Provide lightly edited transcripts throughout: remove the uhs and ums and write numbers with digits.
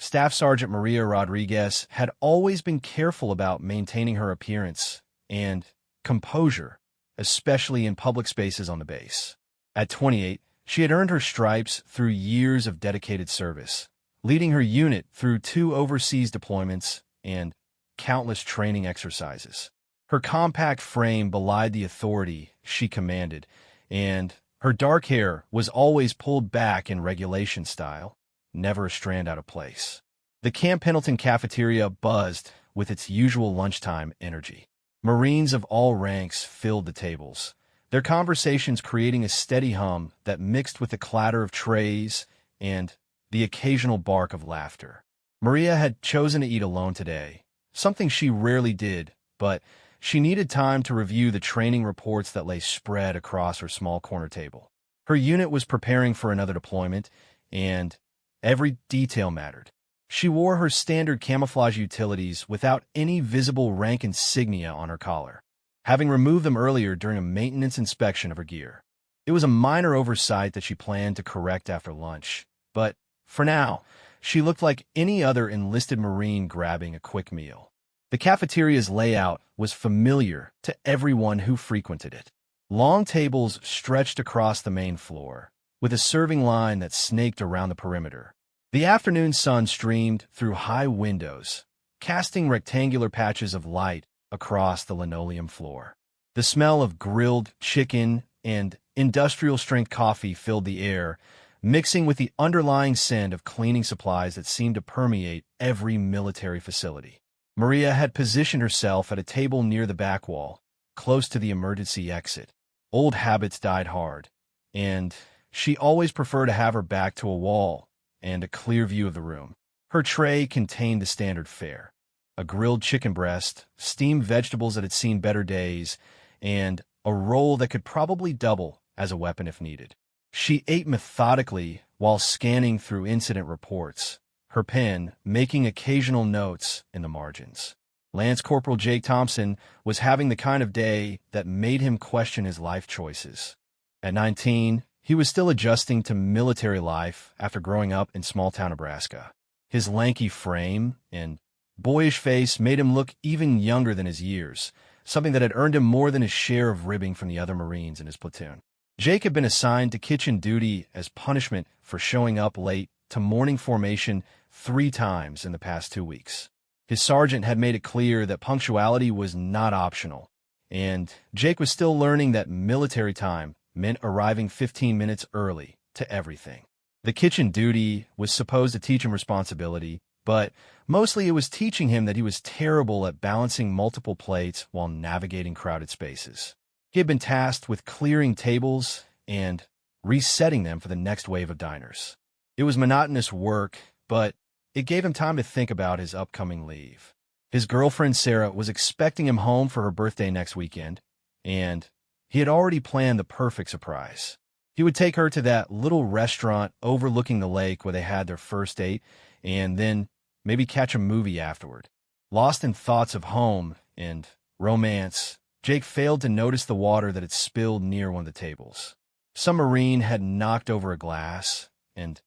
Staff Sergeant Maria Rodriguez had always been careful about maintaining her appearance and composure, especially in public spaces on the base. At 28, she had earned her stripes through years of dedicated service, leading her unit through 2 overseas deployments and countless training exercises. Her compact frame belied the authority she commanded, and her dark hair was always pulled back in regulation style, never a strand out of place. The Camp Pendleton cafeteria buzzed with its usual lunchtime energy. Marines of all ranks filled the tables, their conversations creating a steady hum that mixed with the clatter of trays and the occasional bark of laughter. Maria had chosen to eat alone today, something she rarely did, but she needed time to review the training reports that lay spread across her small corner table. Her unit was preparing for another deployment, and every detail mattered. She wore her standard camouflage utilities without any visible rank insignia on her collar, having removed them earlier during a maintenance inspection of her gear. It was a minor oversight that she planned to correct after lunch, but for now, she looked like any other enlisted Marine grabbing a quick meal. The cafeteria's layout was familiar to everyone who frequented it. Long tables stretched across the main floor, with a serving line that snaked around the perimeter. The afternoon sun streamed through high windows, casting rectangular patches of light across the linoleum floor. The smell of grilled chicken and industrial-strength coffee filled the air, mixing with the underlying scent of cleaning supplies that seemed to permeate every military facility. Maria had positioned herself at a table near the back wall, close to the emergency exit. Old habits died hard, and she always preferred to have her back to a wall and a clear view of the room. Her tray contained the standard fare: a grilled chicken breast, steamed vegetables that had seen better days, and a roll that could probably double as a weapon if needed. She ate methodically while scanning through incident reports, her pen making occasional notes in the margins. Lance Corporal Jake Thompson was having the kind of day that made him question his life choices. At 19, he was still adjusting to military life after growing up in small-town Nebraska. His lanky frame and boyish face made him look even younger than his years, something that had earned him more than his share of ribbing from the other Marines in his platoon. Jake had been assigned to kitchen duty as punishment for showing up late to morning formation 3 times in the past 2 weeks. His sergeant had made it clear that punctuality was not optional, and Jake was still learning that military time meant arriving 15 minutes early to everything. The kitchen duty was supposed to teach him responsibility, but mostly it was teaching him that he was terrible at balancing multiple plates while navigating crowded spaces. He had been tasked with clearing tables and resetting them for the next wave of diners. It was monotonous work, but it gave him time to think about his upcoming leave. His girlfriend, Sarah, was expecting him home for her birthday next weekend, and he had already planned the perfect surprise. He would take her to that little restaurant overlooking the lake where they had their first date, and then maybe catch a movie afterward. Lost in thoughts of home and romance, Jake failed to notice the water that had spilled near one of the tables. Some Marine had knocked over a glass, and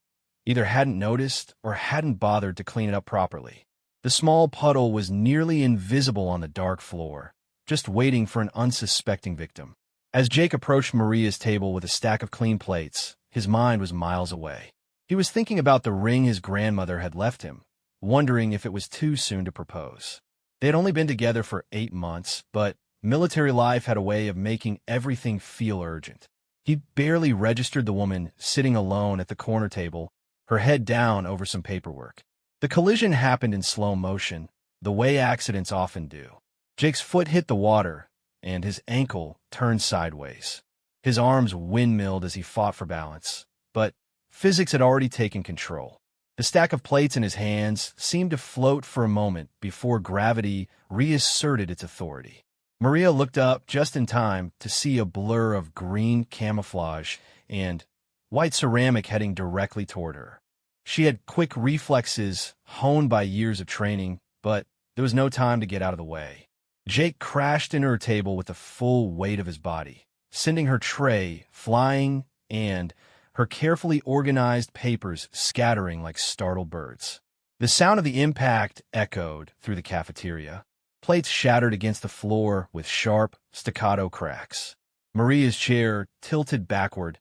either hadn't noticed or hadn't bothered to clean it up properly. The small puddle was nearly invisible on the dark floor, just waiting for an unsuspecting victim. As Jake approached Maria's table with a stack of clean plates, his mind was miles away. He was thinking about the ring his grandmother had left him, wondering if it was too soon to propose. They had only been together for 8 months, but military life had a way of making everything feel urgent. He barely registered the woman sitting alone at the corner table, her head down over some paperwork. The collision happened in slow motion, the way accidents often do. Jake's foot hit the water, and his ankle turned sideways. His arms windmilled as he fought for balance, but physics had already taken control. The stack of plates in his hands seemed to float for a moment before gravity reasserted its authority. Maria looked up just in time to see a blur of green camouflage and white ceramic heading directly toward her. She had quick reflexes honed by years of training, but there was no time to get out of the way. Jake crashed into her table with the full weight of his body, sending her tray flying and her carefully organized papers scattering like startled birds. The sound of the impact echoed through the cafeteria. Plates shattered against the floor with sharp, staccato cracks. Maria's chair tilted backward,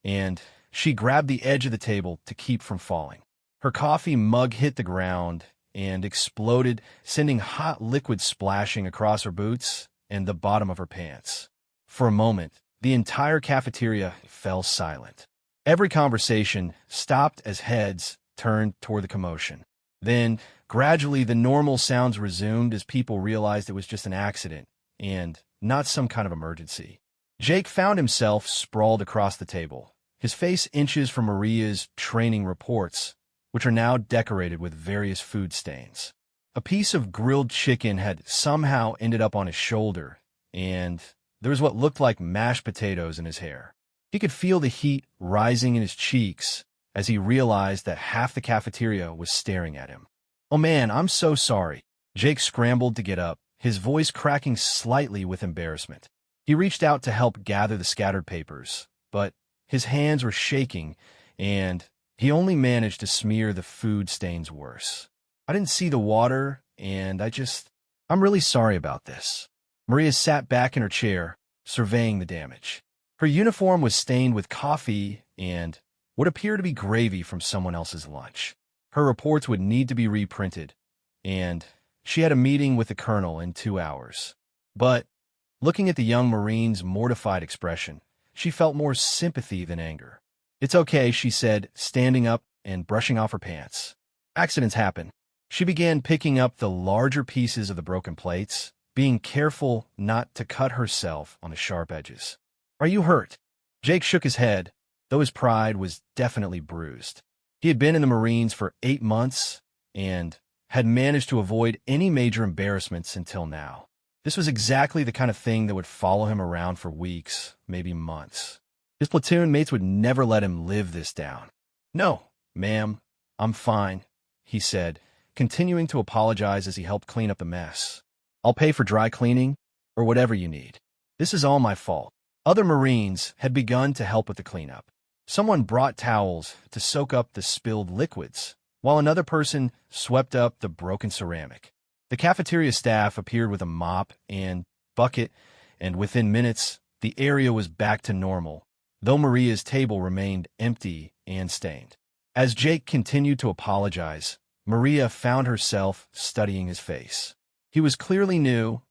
and she grabbed the edge of the table to keep from falling. Her coffee mug hit the ground and exploded, sending hot liquid splashing across her boots and the bottom of her pants. For a moment, the entire cafeteria fell silent. Every conversation stopped as heads turned toward the commotion. Then, gradually, the normal sounds resumed as people realized it was just an accident and not some kind of emergency. Jake found himself sprawled across the table, his face inches from Maria's training reports, which are now decorated with various food stains. A piece of grilled chicken had somehow ended up on his shoulder, and there was what looked like mashed potatoes in his hair. He could feel the heat rising in his cheeks as he realized that half the cafeteria was staring at him. "Oh man, I'm so sorry." Jake scrambled to get up, his voice cracking slightly with embarrassment. He reached out to help gather the scattered papers, but his hands were shaking, and he only managed to smear the food stains worse. "I didn't see the water, and I'm really sorry about this." Maria sat back in her chair, surveying the damage. Her uniform was stained with coffee and what appeared to be gravy from someone else's lunch. Her reports would need to be reprinted, and she had a meeting with the colonel in 2 hours. But looking at the young Marine's mortified expression, she felt more sympathy than anger. "It's okay," she said, standing up and brushing off her pants. "Accidents happen." She began picking up the larger pieces of the broken plates, being careful not to cut herself on the sharp edges. "Are you hurt?" Jake shook his head, though his pride was definitely bruised. He had been in the Marines for 8 months and had managed to avoid any major embarrassments until now. This was exactly the kind of thing that would follow him around for weeks, maybe months. His platoon mates would never let him live this down. "No, ma'am, I'm fine," he said, continuing to apologize as he helped clean up the mess. "I'll pay for dry cleaning or whatever you need. This is all my fault." Other Marines had begun to help with the cleanup. Someone brought towels to soak up the spilled liquids, while another person swept up the broken ceramic. The cafeteria staff appeared with a mop and bucket, and within minutes, the area was back to normal, though Maria's table remained empty and stained. As Jake continued to apologize, Maria found herself studying his face. He was clearly new,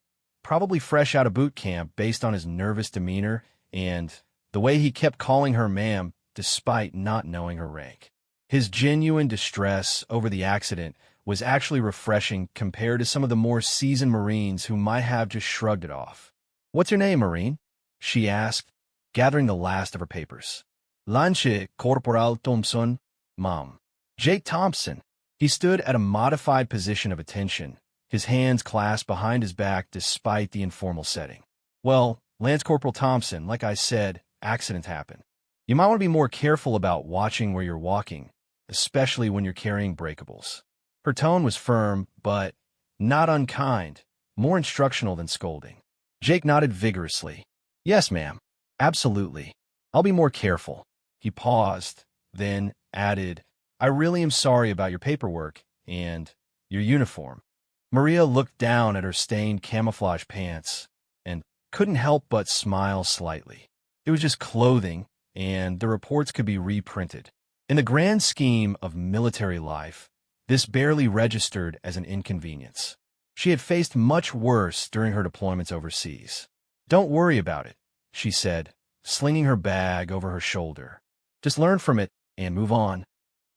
probably fresh out of boot camp based on his nervous demeanor and the way he kept calling her ma'am despite not knowing her rank. His genuine distress over the accident was actually refreshing compared to some of the more seasoned Marines who might have just shrugged it off. "What's your name, Marine?" she asked, gathering the last of her papers. "Lance Corporal Thompson, Mom." Jake Thompson. He stood at a modified position of attention, his hands clasped behind his back despite the informal setting. "Well, Lance Corporal Thompson, like I said, accidents happen. You might want to be more careful about watching where you're walking, especially when you're carrying breakables." Her tone was firm, but not unkind, more instructional than scolding. Jake nodded vigorously. "Yes, ma'am. Absolutely. I'll be more careful." He paused, then added, "I really am sorry about your paperwork and your uniform." Maria looked down at her stained camouflage pants and couldn't help but smile slightly. It was just clothing, and the reports could be reprinted. In the grand scheme of military life, this barely registered as an inconvenience. She had faced much worse during her deployments overseas. "Don't worry about it," she said, slinging her bag over her shoulder. "Just learn from it and move on."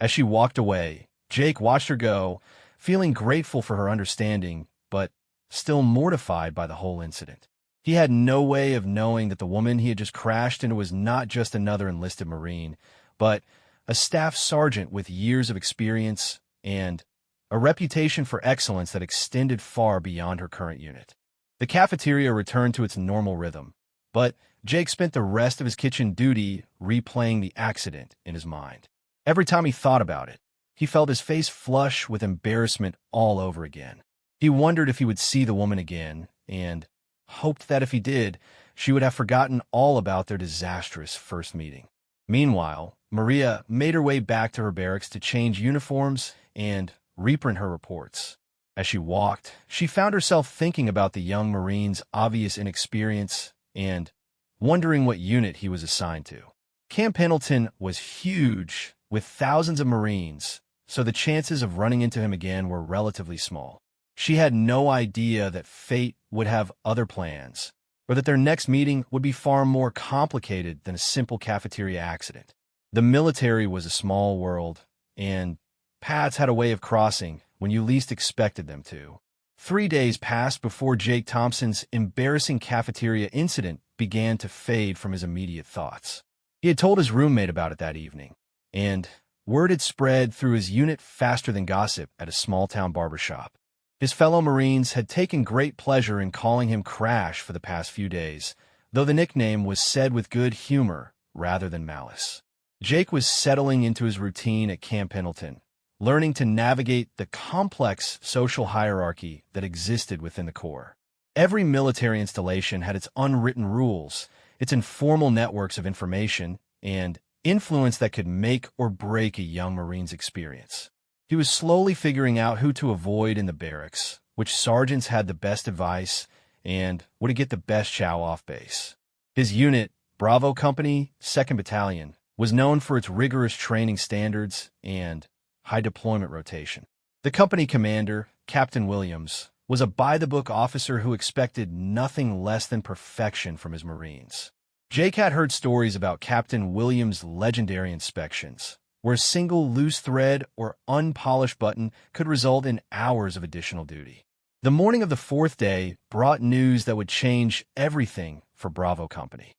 As she walked away, Jake watched her go, feeling grateful for her understanding, but still mortified by the whole incident. He had no way of knowing that the woman he had just crashed into was not just another enlisted Marine, but a staff sergeant with years of experience and a reputation for excellence that extended far beyond her current unit. The cafeteria returned to its normal rhythm, but Jake spent the rest of his kitchen duty replaying the accident in his mind. Every time he thought about it, he felt his face flush with embarrassment all over again. He wondered if he would see the woman again, and hoped that if he did, she would have forgotten all about their disastrous first meeting. Meanwhile, Maria made her way back to her barracks to change uniforms and reprint her reports. As she walked, she found herself thinking about the young Marine's obvious inexperience and wondering what unit he was assigned to. Camp Pendleton was huge, with thousands of Marines, so the chances of running into him again were relatively small. She had no idea that fate would have other plans, or that their next meeting would be far more complicated than a simple cafeteria accident. The military was a small world, and paths had a way of crossing when you least expected them to. 3 days passed before Jake Thompson's embarrassing cafeteria incident began to fade from his immediate thoughts. He had told his roommate about it that evening, and word had spread through his unit faster than gossip at a small-town barbershop. His fellow Marines had taken great pleasure in calling him Crash for the past few days, though the nickname was said with good humor rather than malice. Jake was settling into his routine at Camp Pendleton, learning to navigate the complex social hierarchy that existed within the Corps. Every military installation had its unwritten rules, its informal networks of information, and influence that could make or break a young Marine's experience. He was slowly figuring out who to avoid in the barracks, which sergeants had the best advice, and would get the best chow off base. His unit, Bravo Company, 2nd Battalion, was known for its rigorous training standards and high deployment rotation. The company commander, Captain Williams, was a by-the-book officer who expected nothing less than perfection from his Marines. Jake had heard stories about Captain Williams' legendary inspections, where a single loose thread or unpolished button could result in hours of additional duty. The morning of the 4th day brought news that would change everything for Bravo Company.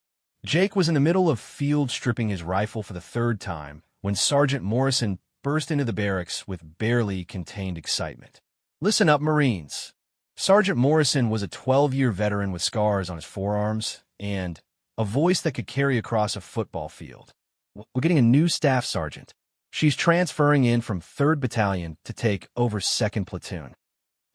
Jake was in the middle of field stripping his rifle for the 3rd time when Sergeant Morrison burst into the barracks with barely contained excitement. "Listen up, Marines." Sergeant Morrison was a 12-year veteran with scars on his forearms and a voice that could carry across a football field. "We're getting a new staff sergeant. She's transferring in from 3rd Battalion to take over 2nd Platoon."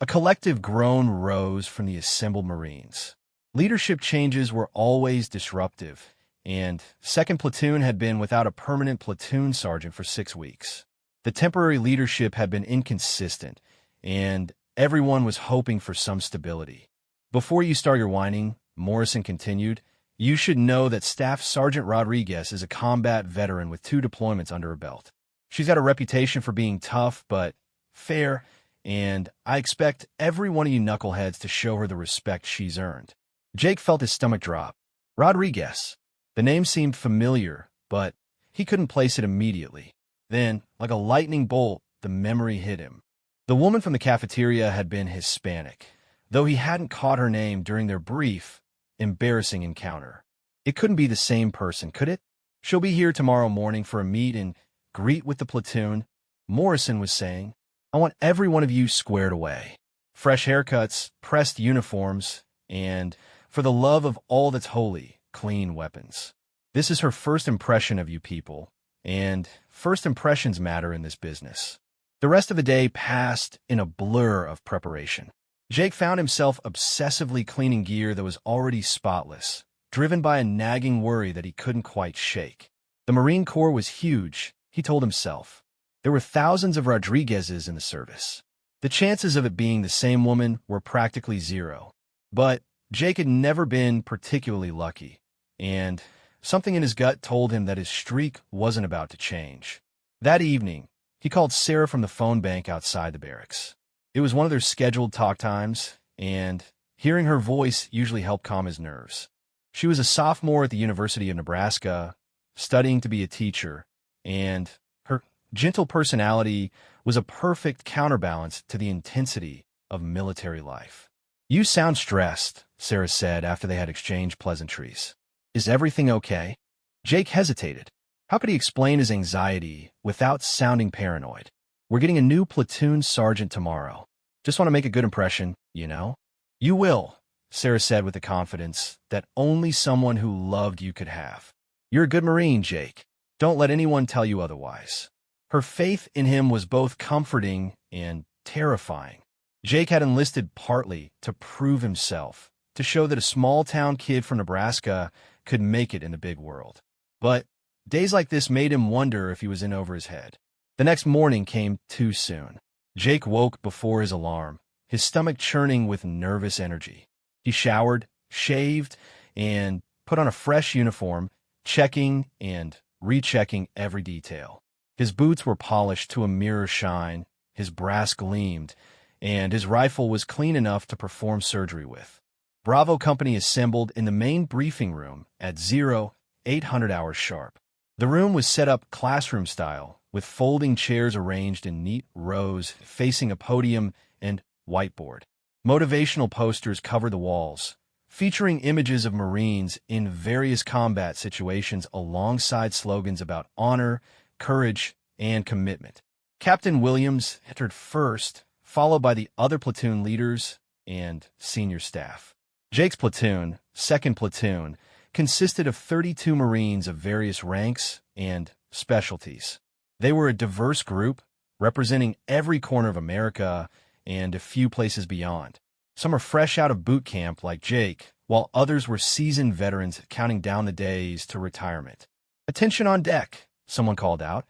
A collective groan rose from the assembled Marines. Leadership changes were always disruptive, and 2nd Platoon had been without a permanent platoon sergeant for 6 weeks. The temporary leadership had been inconsistent, and everyone was hoping for some stability. "Before you start your whining," Morrison continued, "you should know that Staff Sergeant Rodriguez is a combat veteran with 2 deployments under her belt. She's got a reputation for being tough but fair, and I expect every one of you knuckleheads to show her the respect she's earned." Jake felt his stomach drop. Rodriguez. The name seemed familiar, but he couldn't place it immediately. Then, like a lightning bolt, the memory hit him. The woman from the cafeteria had been Hispanic, though he hadn't caught her name during their brief, embarrassing encounter. It couldn't be the same person, could it? "She'll be here tomorrow morning for a meet and greet with the platoon," Morrison was saying. "I want every one of you squared away. Fresh haircuts, pressed uniforms, and, for the love of all that's holy, clean weapons. This is her first impression of you people, and first impressions matter in this business." The rest of the day passed in a blur of preparation. Jake found himself obsessively cleaning gear that was already spotless, driven by a nagging worry that he couldn't quite shake. The Marine Corps was huge, he told himself. There were thousands of Rodriguezes in the service. The chances of it being the same woman were practically zero. But Jake had never been particularly lucky, and something in his gut told him that his streak wasn't about to change. That evening, he called Sarah from the phone bank outside the barracks. It was one of their scheduled talk times, and hearing her voice usually helped calm his nerves. She was a sophomore at the University of Nebraska, studying to be a teacher, and her gentle personality was a perfect counterbalance to the intensity of military life. "You sound stressed," Sarah said after they had exchanged pleasantries. "Is everything okay?" Jake hesitated. How could he explain his anxiety without sounding paranoid? "We're getting a new platoon sergeant tomorrow. Just want to make a good impression, you know?" "You will," Sarah said with the confidence that only someone who loved you could have. "You're a good Marine, Jake. Don't let anyone tell you otherwise." Her faith in him was both comforting and terrifying. Jake had enlisted partly to prove himself, to show that a small-town kid from Nebraska could make it in the big world. But days like this made him wonder if he was in over his head. The next morning came too soon. Jake woke before his alarm, his stomach churning with nervous energy. He showered, shaved, and put on a fresh uniform, checking and rechecking every detail. His boots were polished to a mirror shine, his brass gleamed, and his rifle was clean enough to perform surgery with. Bravo Company assembled in the main briefing room at 0800 hours sharp. The room was set up classroom style, with folding chairs arranged in neat rows facing a podium and whiteboard. Motivational posters covered the walls, featuring images of Marines in various combat situations alongside slogans about honor, courage, and commitment. Captain Williams entered first, followed by the other platoon leaders and senior staff. Jake's platoon, 2nd Platoon, consisted of 32 Marines of various ranks and specialties. They were a diverse group, representing every corner of America and a few places beyond. Some are fresh out of boot camp like Jake, while others were seasoned veterans counting down the days to retirement. "Attention on deck," someone called out,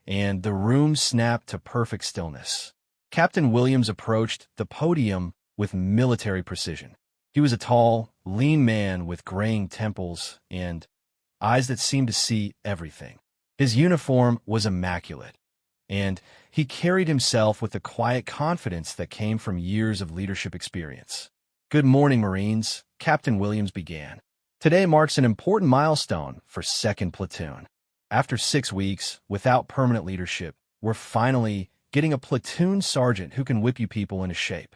and the room snapped to perfect stillness. Captain Williams approached the podium with military precision. He was a tall, lean man with graying temples and eyes that seemed to see everything. His uniform was immaculate, and he carried himself with the quiet confidence that came from years of leadership experience. "Good morning, Marines," Captain Williams began. "Today marks an important milestone for 2nd Platoon. After 6 weeks without permanent leadership, we're finally getting a platoon sergeant who can whip you people into shape."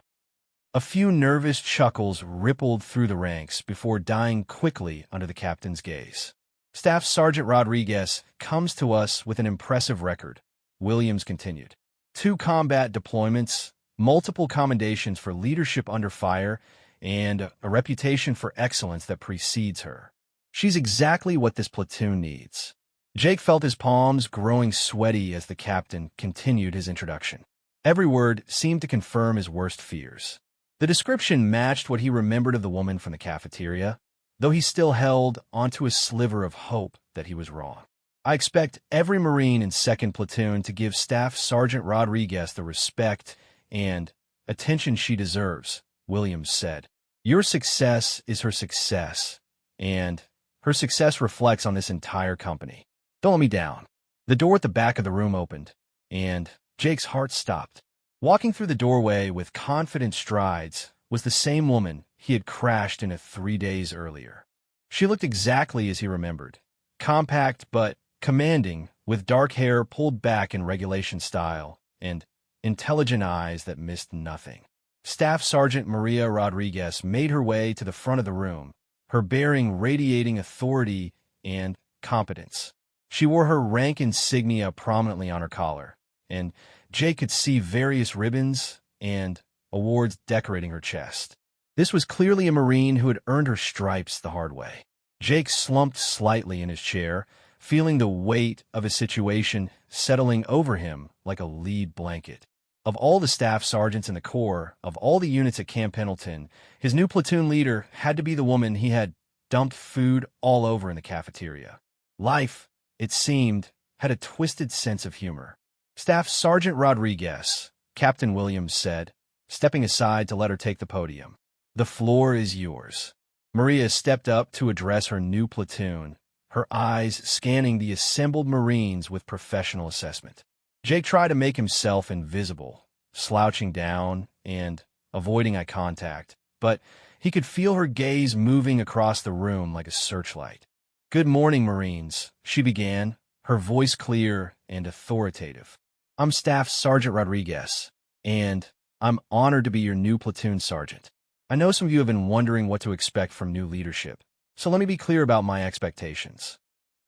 A few nervous chuckles rippled through the ranks before dying quickly under the captain's gaze. "Staff Sergeant Rodriguez comes to us with an impressive record," Williams continued. "2 combat deployments, multiple commendations for leadership under fire, and a reputation for excellence that precedes her. She's exactly what this platoon needs." Jake felt his palms growing sweaty as the captain continued his introduction. Every word seemed to confirm his worst fears. The description matched what he remembered of the woman from the cafeteria, though he still held onto a sliver of hope that he was wrong. "I expect every Marine in 2nd Platoon to give Staff Sergeant Rodriguez the respect and attention she deserves," Williams said. "Your success is her success, and her success reflects on this entire company. Don't let me down." The door at the back of the room opened, and Jake's heart stopped. Walking through the doorway with confident strides was the same woman he had crashed into 3 days earlier. She looked exactly as he remembered, compact but commanding, with dark hair pulled back in regulation style, and intelligent eyes that missed nothing. Staff Sergeant Maria Rodriguez made her way to the front of the room, her bearing radiating authority and competence. She wore her rank insignia prominently on her collar, and Jake could see various ribbons and awards decorating her chest. This was clearly a Marine who had earned her stripes the hard way. Jake slumped slightly in his chair, feeling the weight of his situation settling over him like a lead blanket. Of all the staff sergeants in the Corps, of all the units at Camp Pendleton, his new platoon leader had to be the woman he had dumped food all over in the cafeteria. Life, it seemed, had a twisted sense of humor. "Staff Sergeant Rodriguez," Captain Williams said, stepping aside to let her take the podium. "The floor is yours." Maria stepped up to address her new platoon, her eyes scanning the assembled Marines with professional assessment. Jake tried to make himself invisible, slouching down and avoiding eye contact, but he could feel her gaze moving across the room like a searchlight. "Good morning, Marines," she began, her voice clear and authoritative. "I'm Staff Sergeant Rodriguez, and I'm honored to be your new platoon sergeant. I know some of you have been wondering what to expect from new leadership, so let me be clear about my expectations."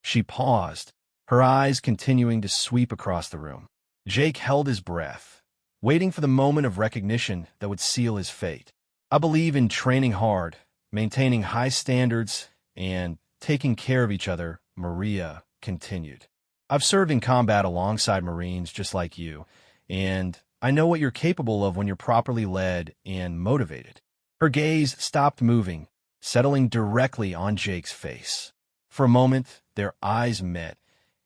She paused, her eyes continuing to sweep across the room. Jake held his breath, waiting for the moment of recognition that would seal his fate. "I believe in training hard, maintaining high standards, and taking care of each other," Maria continued. "I've served in combat alongside Marines just like you, and I know what you're capable of when you're properly led and motivated." Her gaze stopped moving, settling directly on Jake's face. For a moment, their eyes met,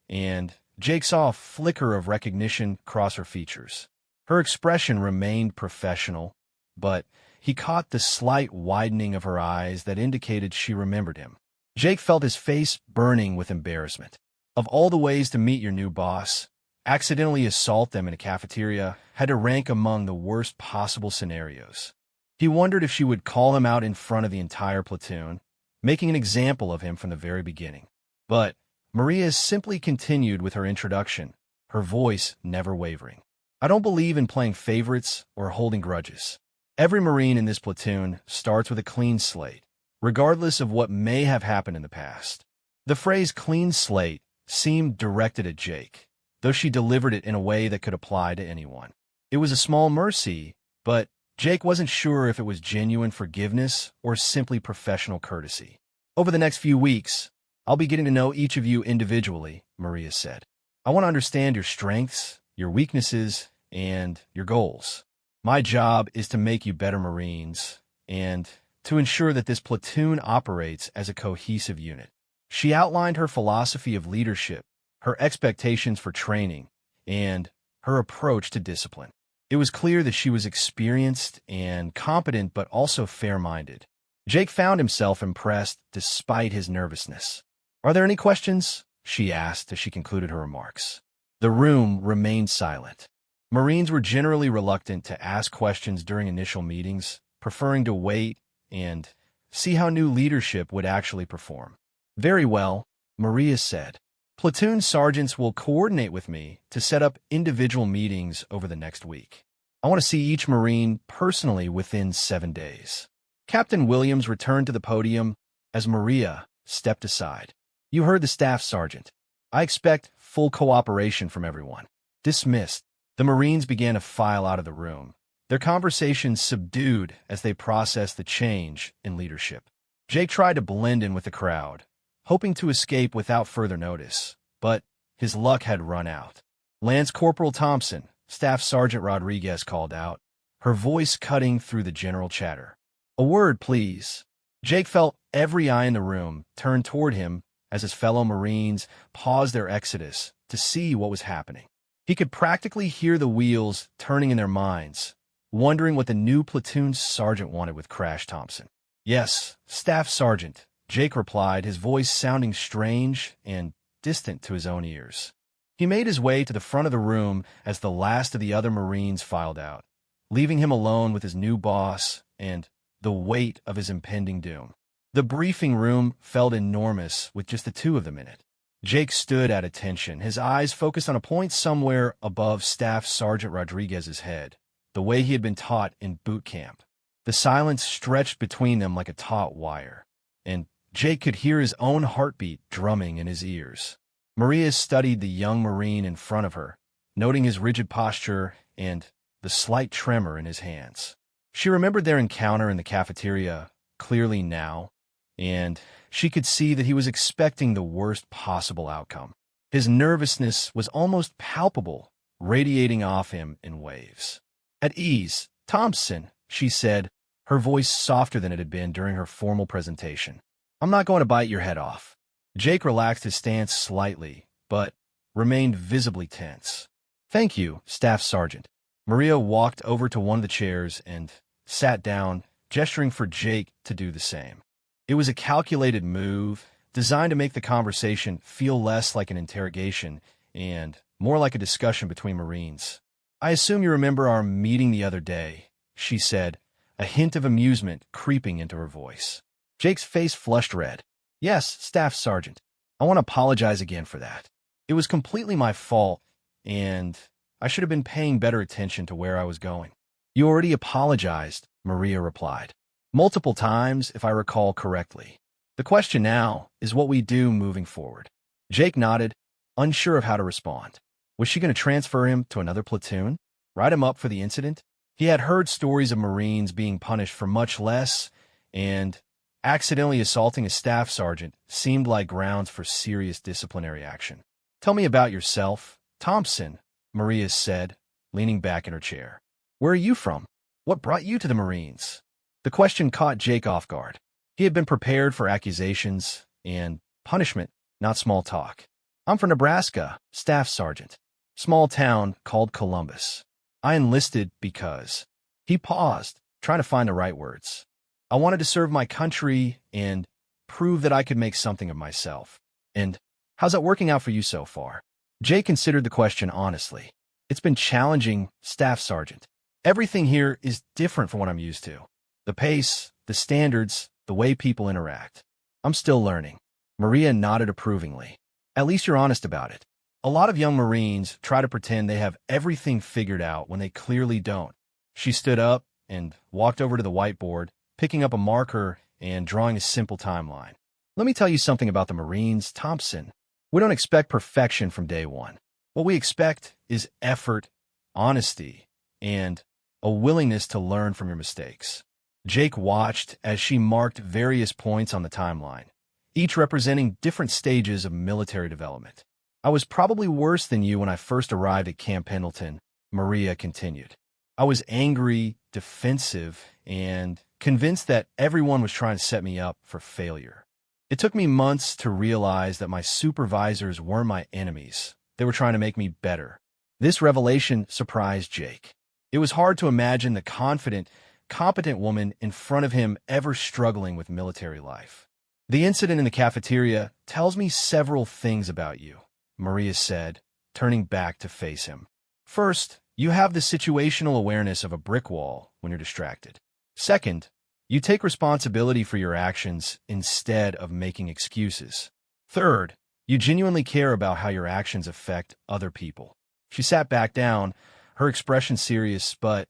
and Jake saw a flicker of recognition cross her features. Her expression remained professional, but he caught the slight widening of her eyes that indicated she remembered him. Jake felt his face burning with embarrassment. Of all the ways to meet your new boss, accidentally assault them in a cafeteria had to rank among the worst possible scenarios. He wondered if she would call him out in front of the entire platoon, making an example of him from the very beginning. But Maria simply continued with her introduction, her voice never wavering. I don't believe in playing favorites or holding grudges. Every Marine in this platoon starts with a clean slate, regardless of what may have happened in the past. The phrase clean slate seemed directed at Jake, though she delivered it in a way that could apply to anyone. It was a small mercy, but Jake wasn't sure if it was genuine forgiveness or simply professional courtesy. Over the next few weeks, I'll be getting to know each of you individually, Maria said. I want to understand your strengths, your weaknesses, and your goals. My job is to make you better Marines and to ensure that this platoon operates as a cohesive unit. She outlined her philosophy of leadership, her expectations for training, and her approach to discipline. It was clear that she was experienced and competent but also fair-minded. Jake found himself impressed despite his nervousness. Are there any questions? She asked as she concluded her remarks. The room remained silent. Marines were generally reluctant to ask questions during initial meetings, preferring to wait and see how new leadership would actually perform. Very well, Maria said. Platoon sergeants will coordinate with me to set up individual meetings over the next week. I want to see each Marine personally within 7 days. Captain Williams returned to the podium as Maria stepped aside. You heard the staff sergeant. I expect full cooperation from everyone. Dismissed. The Marines began to file out of the room, their conversations subdued as they processed the change in leadership. Jake tried to blend in with the crowd, hoping to escape without further notice, but his luck had run out. Lance Corporal Thompson, Staff Sergeant Rodriguez called out, her voice cutting through the general chatter. A word, please. Jake felt every eye in the room turn toward him as his fellow Marines paused their exodus to see what was happening. He could practically hear the wheels turning in their minds, wondering what the new platoon sergeant wanted with Crash Thompson. Yes, Staff Sergeant, Jake replied, his voice sounding strange and distant to his own ears. He made his way to the front of the room as the last of the other Marines filed out, leaving him alone with his new boss and the weight of his impending doom. The briefing room felt enormous with just the two of them in it. Jake stood at attention, his eyes focused on a point somewhere above Staff Sergeant Rodriguez's head, the way he had been taught in boot camp. The silence stretched between them like a taut wire, and Jake could hear his own heartbeat drumming in his ears. Maria studied the young Marine in front of her, noting his rigid posture and the slight tremor in his hands. She remembered their encounter in the cafeteria clearly now, and she could see that he was expecting the worst possible outcome. His nervousness was almost palpable, radiating off him in waves. At ease, Thompson, she said, her voice softer than it had been during her formal presentation. I'm not going to bite your head off. Jake relaxed his stance slightly, but remained visibly tense. Thank you, Staff Sergeant. Maria walked over to one of the chairs and sat down, gesturing for Jake to do the same. It was a calculated move, designed to make the conversation feel less like an interrogation and more like a discussion between Marines. I assume you remember our meeting the other day, she said, a hint of amusement creeping into her voice. Jake's face flushed red. Yes, Staff Sergeant. I want to apologize again for that. It was completely my fault, and I should have been paying better attention to where I was going. You already apologized, Maria replied. Multiple times, if I recall correctly. The question now is what we do moving forward. Jake nodded, unsure of how to respond. Was she going to transfer him to another platoon? Write him up for the incident? He had heard stories of Marines being punished for much less, and accidentally assaulting a staff sergeant seemed like grounds for serious disciplinary action. Tell me about yourself, Thompson, Maria said, leaning back in her chair. Where are you from? What brought you to the Marines? The question caught Jake off guard. He had been prepared for accusations and punishment, not small talk. I'm from Nebraska, Staff Sergeant. Small town called Columbus. I enlisted because... He paused, trying to find the right words. I wanted to serve my country and prove that I could make something of myself. And how's that working out for you so far? Jay considered the question honestly. It's been challenging, Staff Sergeant. Everything here is different from what I'm used to. The pace, the standards, the way people interact. I'm still learning. Maria nodded approvingly. At least you're honest about it. A lot of young Marines try to pretend they have everything figured out when they clearly don't. She stood up and walked over to the whiteboard, picking up a marker and drawing a simple timeline. Let me tell you something about the Marines, Thompson. We don't expect perfection from day one. What we expect is effort, honesty, and a willingness to learn from your mistakes. Jake watched as she marked various points on the timeline, each representing different stages of military development. I was probably worse than you when I first arrived at Camp Pendleton, Maria continued. I was angry, defensive, and convinced that everyone was trying to set me up for failure. It took me months to realize that my supervisors weren't my enemies. They were trying to make me better. This revelation surprised Jake. It was hard to imagine the confident, competent woman in front of him ever struggling with military life. The incident in the cafeteria tells me several things about you, Maria said, turning back to face him. First, you have the situational awareness of a brick wall when you're distracted. Second, you take responsibility for your actions instead of making excuses. Third, you genuinely care about how your actions affect other people. She sat back down, her expression serious but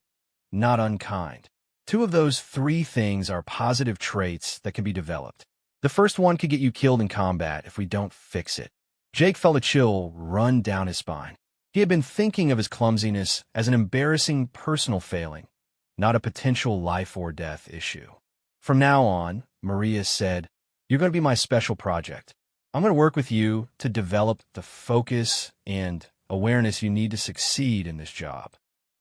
not unkind. Two of those three things are positive traits that can be developed. The first one could get you killed in combat if we don't fix it. Jake felt a chill run down his spine. He had been thinking of his clumsiness as an embarrassing personal failing, not a potential life or death issue. From now on, Maria said, you're going to be my special project. I'm going to work with you to develop the focus and awareness you need to succeed in this job.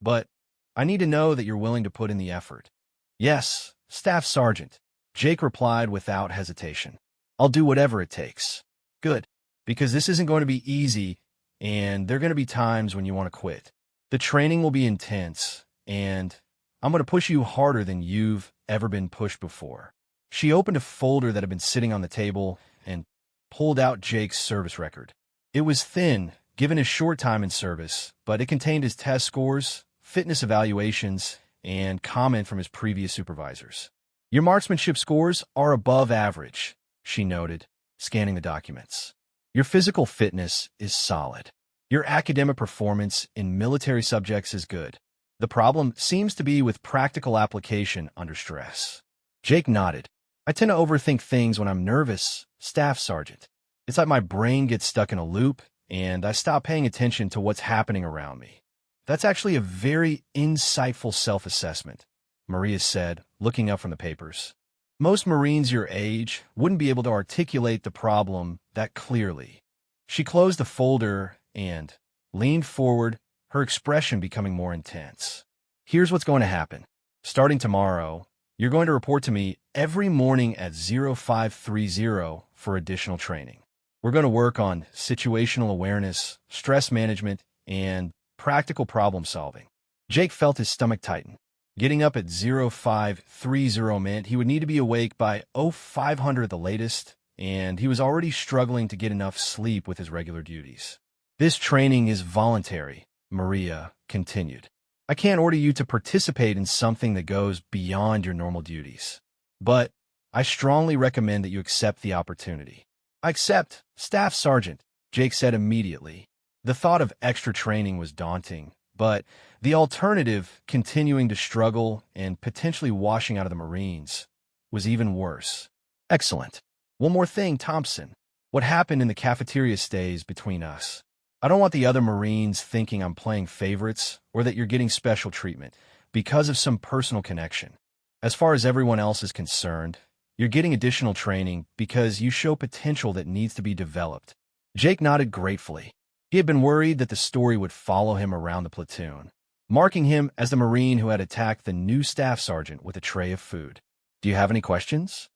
But I need to know that you're willing to put in the effort. Yes, Staff Sergeant, Jake replied without hesitation. I'll do whatever it takes. Good, because this isn't going to be easy, and there are going to be times when you want to quit. The training will be intense, and I'm going to push you harder than you've ever been pushed before. She opened a folder that had been sitting on the table and pulled out Jake's service record. It was thin, given his short time in service, but it contained his test scores, fitness evaluations, and comment from his previous supervisors. Your marksmanship scores are above average, she noted, scanning the documents. Your physical fitness is solid. Your academic performance in military subjects is good. The problem seems to be with practical application under stress. Jake nodded. I tend to overthink things when I'm nervous, Staff Sergeant. It's like my brain gets stuck in a loop, and I stop paying attention to what's happening around me. That's actually a very insightful self-assessment, Maria said, looking up from the papers. Most Marines your age wouldn't be able to articulate the problem that clearly. She closed the folder and leaned forward, her expression becoming more intense. Here's what's going to happen. Starting tomorrow, you're going to report to me every morning at 0530 for additional training. We're going to work on situational awareness, stress management, and practical problem solving. Jake felt his stomach tighten. Getting up at 0530 meant he would need to be awake by 0500 at the latest, and he was already struggling to get enough sleep with his regular duties. This training is voluntary, Maria continued. I can't order you to participate in something that goes beyond your normal duties. But I strongly recommend that you accept the opportunity. I accept, Staff Sergeant, Jake said immediately. The thought of extra training was daunting, but the alternative, continuing to struggle and potentially washing out of the Marines, was even worse. Excellent. One more thing, Thompson. What happened in the cafeteria stays between us. I don't want the other Marines thinking I'm playing favorites or that you're getting special treatment because of some personal connection. As far as everyone else is concerned, you're getting additional training because you show potential that needs to be developed. Jake nodded gratefully. He had been worried that the story would follow him around the platoon, marking him as the Marine who had attacked the new Staff Sergeant with a tray of food. Do you have any questions?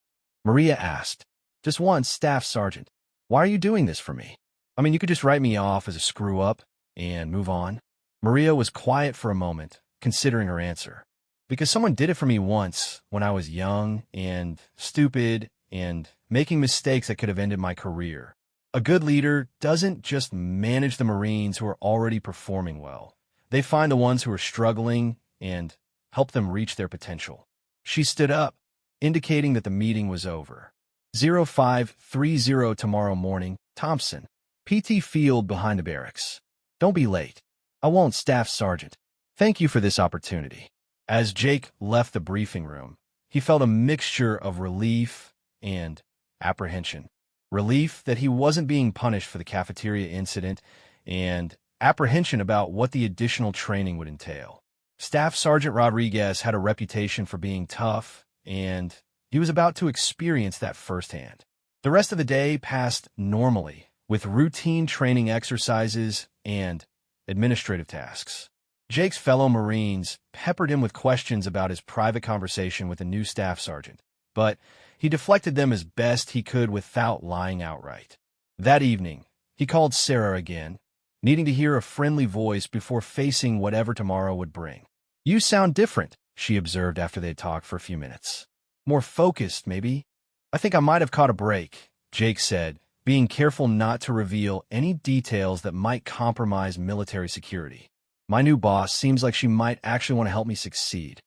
Maria asked. Just one, Staff Sergeant. Why are you doing this for me? I mean, you could just write me off as a screw-up and move on. Maria was quiet for a moment, considering her answer. Because someone did it for me once when I was young and stupid and making mistakes that could have ended my career. A good leader doesn't just manage the Marines who are already performing well. They find the ones who are struggling and help them reach their potential. She stood up, indicating that the meeting was over. 0530 tomorrow morning, Thompson. PT field behind the barracks. Don't be late. I won't, Staff Sergeant. Thank you for this opportunity. As Jake left the briefing room, he felt a mixture of relief and apprehension. Relief that he wasn't being punished for the cafeteria incident, and apprehension about what the additional training would entail. Staff Sergeant Rodriguez had a reputation for being tough, and he was about to experience that firsthand. The rest of the day passed normally, with routine training exercises and administrative tasks. Jake's fellow Marines peppered him with questions about his private conversation with the new staff sergeant, but he deflected them as best he could without lying outright. That evening, he called Sarah again, needing to hear a friendly voice before facing whatever tomorrow would bring. "You sound different," she observed after they had talked for a few minutes. "More focused, maybe?" "I think I might have caught a break," Jake said, being careful not to reveal any details that might compromise military security. "My new boss seems like she might actually want to help me succeed."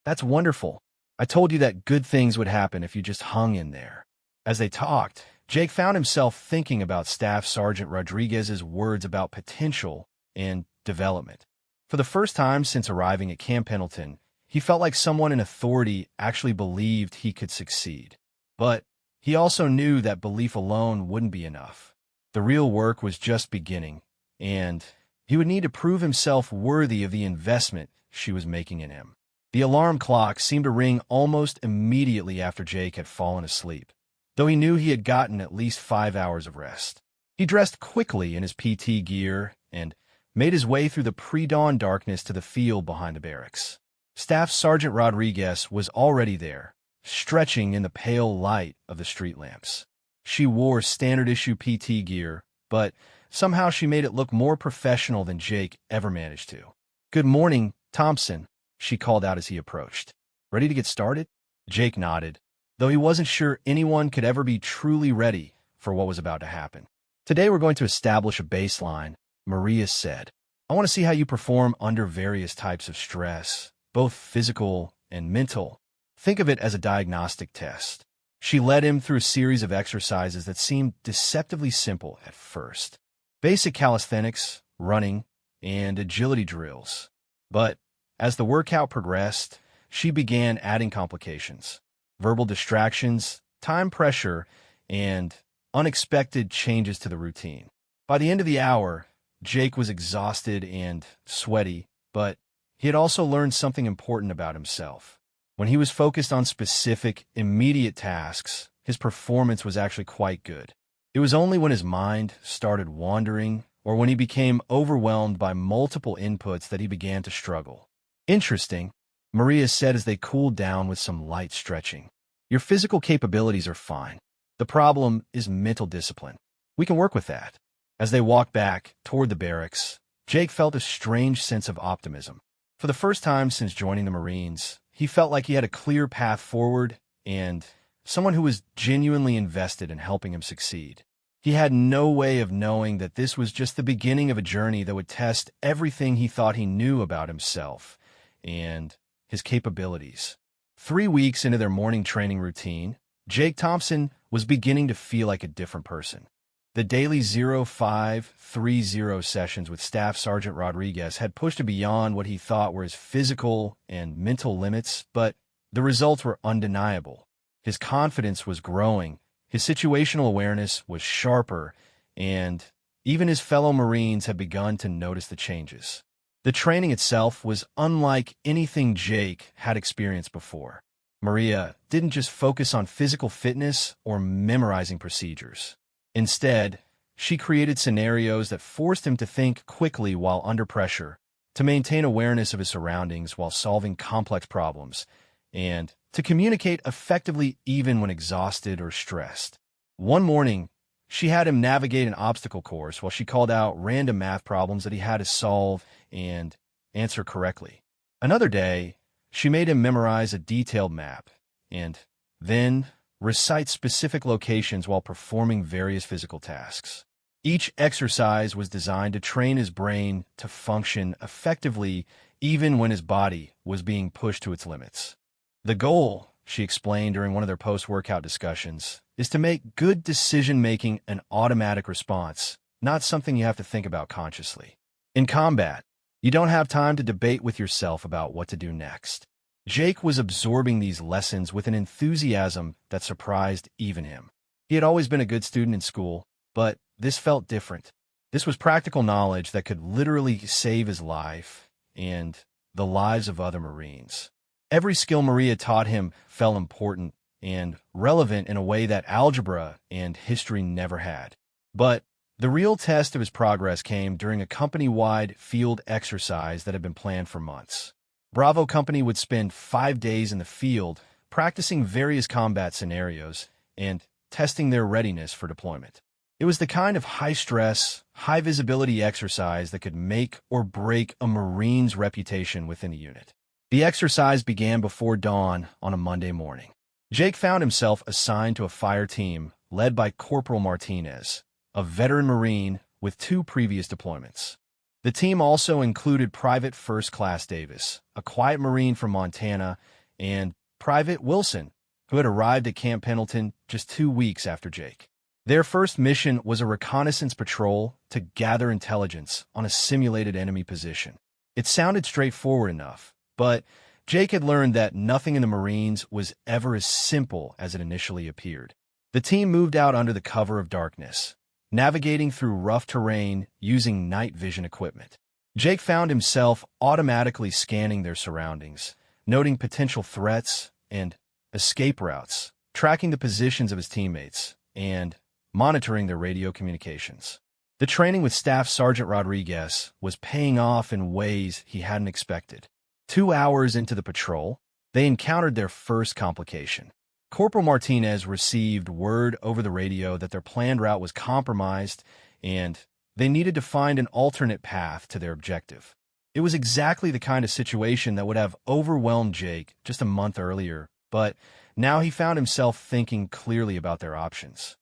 "That's wonderful. I told you that good things would happen if you just hung in there." As they talked, Jake found himself thinking about Staff Sergeant Rodriguez's words about potential and development. For the first time since arriving at Camp Pendleton, he felt like someone in authority actually believed he could succeed. But he also knew that belief alone wouldn't be enough. The real work was just beginning, and he would need to prove himself worthy of the investment she was making in him. The alarm clock seemed to ring almost immediately after Jake had fallen asleep, though he knew he had gotten at least 5 hours of rest. He dressed quickly in his PT gear and made his way through the pre-dawn darkness to the field behind the barracks. Staff Sergeant Rodriguez was already there, stretching in the pale light of the street lamps. She wore standard-issue PT gear, but somehow she made it look more professional than Jake ever managed to. "Good morning, Thompson," she called out as he approached. "Ready to get started?" Jake nodded, though he wasn't sure anyone could ever be truly ready for what was about to happen. "Today we're going to establish a baseline," Maria said. "I want to see how you perform under various types of stress, both physical and mental. Think of it as a diagnostic test." She led him through a series of exercises that seemed deceptively simple at first. Basic calisthenics, running, and agility drills. But as the workout progressed, she began adding complications. Verbal distractions, time pressure, and unexpected changes to the routine. By the end of the hour, Jake was exhausted and sweaty, but he had also learned something important about himself. When he was focused on specific, immediate tasks, his performance was actually quite good. It was only when his mind started wandering or when he became overwhelmed by multiple inputs that he began to struggle. "Interesting," Maria said as they cooled down with some light stretching. "Your physical capabilities are fine. The problem is mental discipline. We can work with that." As they walked back toward the barracks, Jake felt a strange sense of optimism. For the first time since joining the Marines, he felt like he had a clear path forward and someone who was genuinely invested in helping him succeed. He had no way of knowing that this was just the beginning of a journey that would test everything he thought he knew about himself and his capabilities. 3 weeks into their morning training routine, Jake Thompson was beginning to feel like a different person. The daily 0530 sessions with Staff Sergeant Rodriguez had pushed him beyond what he thought were his physical and mental limits, but the results were undeniable. His confidence was growing, his situational awareness was sharper, and even his fellow Marines had begun to notice the changes. The training itself was unlike anything Jake had experienced before. Maria didn't just focus on physical fitness or memorizing procedures. Instead, she created scenarios that forced him to think quickly while under pressure, to maintain awareness of his surroundings while solving complex problems, and to communicate effectively even when exhausted or stressed. One morning, she had him navigate an obstacle course while she called out random math problems that he had to solve and answer correctly. Another day, she made him memorize a detailed map and then recite specific locations while performing various physical tasks. Each exercise was designed to train his brain to function effectively even when his body was being pushed to its limits. The goal, she explained during one of their post-workout discussions, is to make good decision-making an automatic response, not something you have to think about consciously. In combat, you don't have time to debate with yourself about what to do next. Jake was absorbing these lessons with an enthusiasm that surprised even him. He had always been a good student in school, but this felt different. This was practical knowledge that could literally save his life and the lives of other Marines. Every skill Maria taught him felt important and relevant in a way that algebra and history never had. But the real test of his progress came during a company-wide field exercise that had been planned for months. Bravo Company would spend 5 days in the field practicing various combat scenarios and testing their readiness for deployment. It was the kind of high-stress, high-visibility exercise that could make or break a Marine's reputation within a unit. The exercise began before dawn on a Monday morning. Jake found himself assigned to a fire team led by Corporal Martinez, a veteran Marine with 2 previous deployments. The team also included Private First Class Davis, a quiet Marine from Montana, and Private Wilson, who had arrived at Camp Pendleton just 2 weeks after Jake. Their first mission was a reconnaissance patrol to gather intelligence on a simulated enemy position. It sounded straightforward enough, but Jake had learned that nothing in the Marines was ever as simple as it initially appeared. The team moved out under the cover of darkness, navigating through rough terrain using night vision equipment. Jake found himself automatically scanning their surroundings, noting potential threats and escape routes, tracking the positions of his teammates, and monitoring their radio communications. The training with Staff Sergeant Rodriguez was paying off in ways he hadn't expected. 2 hours into the patrol, they encountered their first complication. Corporal Martinez received word over the radio that their planned route was compromised and they needed to find an alternate path to their objective. It was exactly the kind of situation that would have overwhelmed Jake just a month earlier, but now he found himself thinking clearly about their options.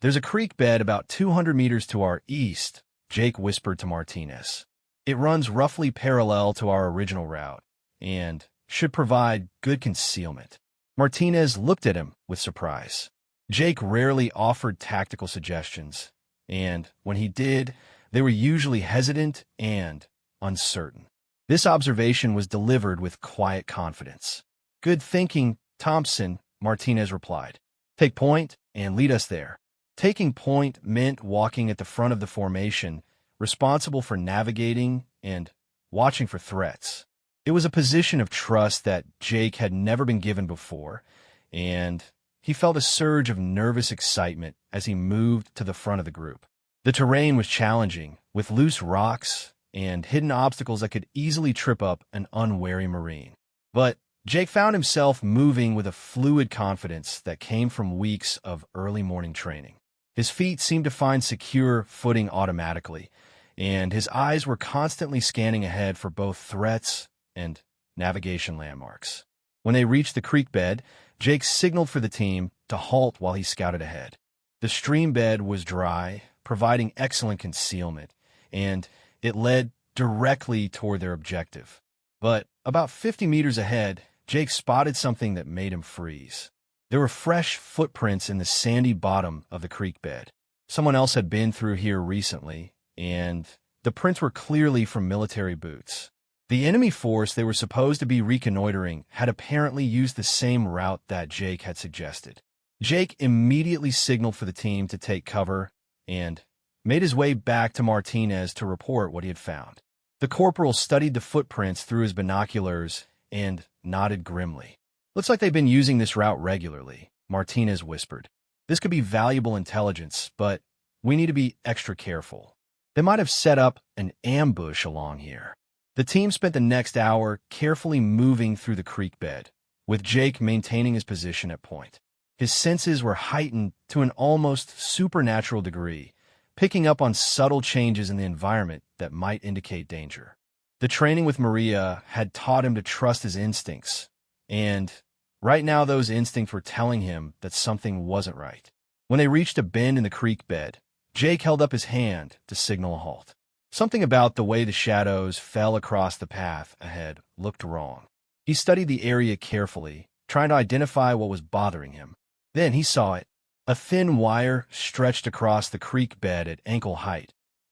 "There's a creek bed about 200 meters to our east," Jake whispered to Martinez. "It runs roughly parallel to our original route and should provide good concealment." Martinez looked at him with surprise. Jake rarely offered tactical suggestions, and when he did, they were usually hesitant and uncertain. This observation was delivered with quiet confidence. "Good thinking, Thompson," Martinez replied. "Take point and lead us there." Taking point meant walking at the front of the formation, responsible for navigating and watching for threats. It was a position of trust that Jake had never been given before, and he felt a surge of nervous excitement as he moved to the front of the group. The terrain was challenging, with loose rocks and hidden obstacles that could easily trip up an unwary Marine. But Jake found himself moving with a fluid confidence that came from weeks of early morning training. His feet seemed to find secure footing automatically, and his eyes were constantly scanning ahead for both threats and navigation landmarks. When they reached the creek bed, Jake signaled for the team to halt while he scouted ahead. The stream bed was dry, providing excellent concealment, and it led directly toward their objective. But about 50 meters ahead, Jake spotted something that made him freeze. There were fresh footprints in the sandy bottom of the creek bed. Someone else had been through here recently, and the prints were clearly from military boots. The enemy force they were supposed to be reconnoitering had apparently used the same route that Jake had suggested. Jake immediately signaled for the team to take cover and made his way back to Martinez to report what he had found. The corporal studied the footprints through his binoculars and nodded grimly. "Looks like they've been using this route regularly," Martinez whispered. "This could be valuable intelligence, but we need to be extra careful. They might have set up an ambush along here." The team spent the next hour carefully moving through the creek bed, with Jake maintaining his position at point. His senses were heightened to an almost supernatural degree, picking up on subtle changes in the environment that might indicate danger. The training with Maria had taught him to trust his instincts, and right now those instincts were telling him that something wasn't right. When they reached a bend in the creek bed, Jake held up his hand to signal a halt. Something about the way the shadows fell across the path ahead looked wrong. He studied the area carefully, trying to identify what was bothering him. Then he saw it. A thin wire stretched across the creek bed at ankle height,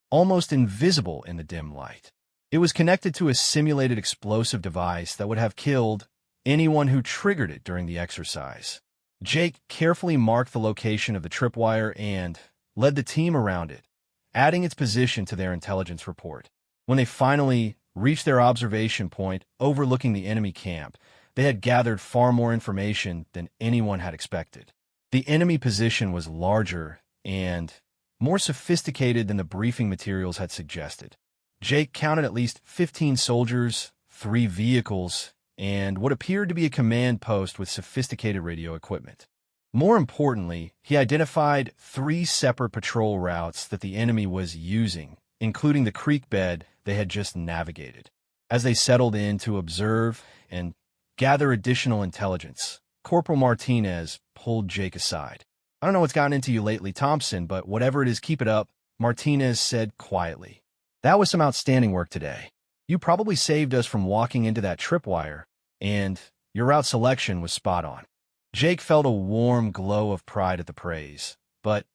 almost invisible in the dim light. It was connected to a simulated explosive device that would have killed anyone who triggered it during the exercise. Jake carefully marked the location of the tripwire and led the team around it, adding its position to their intelligence report. When they finally reached their observation point overlooking the enemy camp, they had gathered far more information than anyone had expected. The enemy position was larger and more sophisticated than the briefing materials had suggested. Jake counted at least 15 soldiers, 3 vehicles, and what appeared to be a command post with sophisticated radio equipment. More importantly, he identified 3 separate patrol routes that the enemy was using, including the creek bed they had just navigated. As they settled in to observe and gather additional intelligence, Corporal Martinez pulled Jake aside. "I don't know what's gotten into you lately, Thompson, but whatever it is, keep it up," Martinez said quietly. "That was some outstanding work today. You probably saved us from walking into that tripwire, and your route selection was spot on." Jake felt a warm glow of pride at the praise, but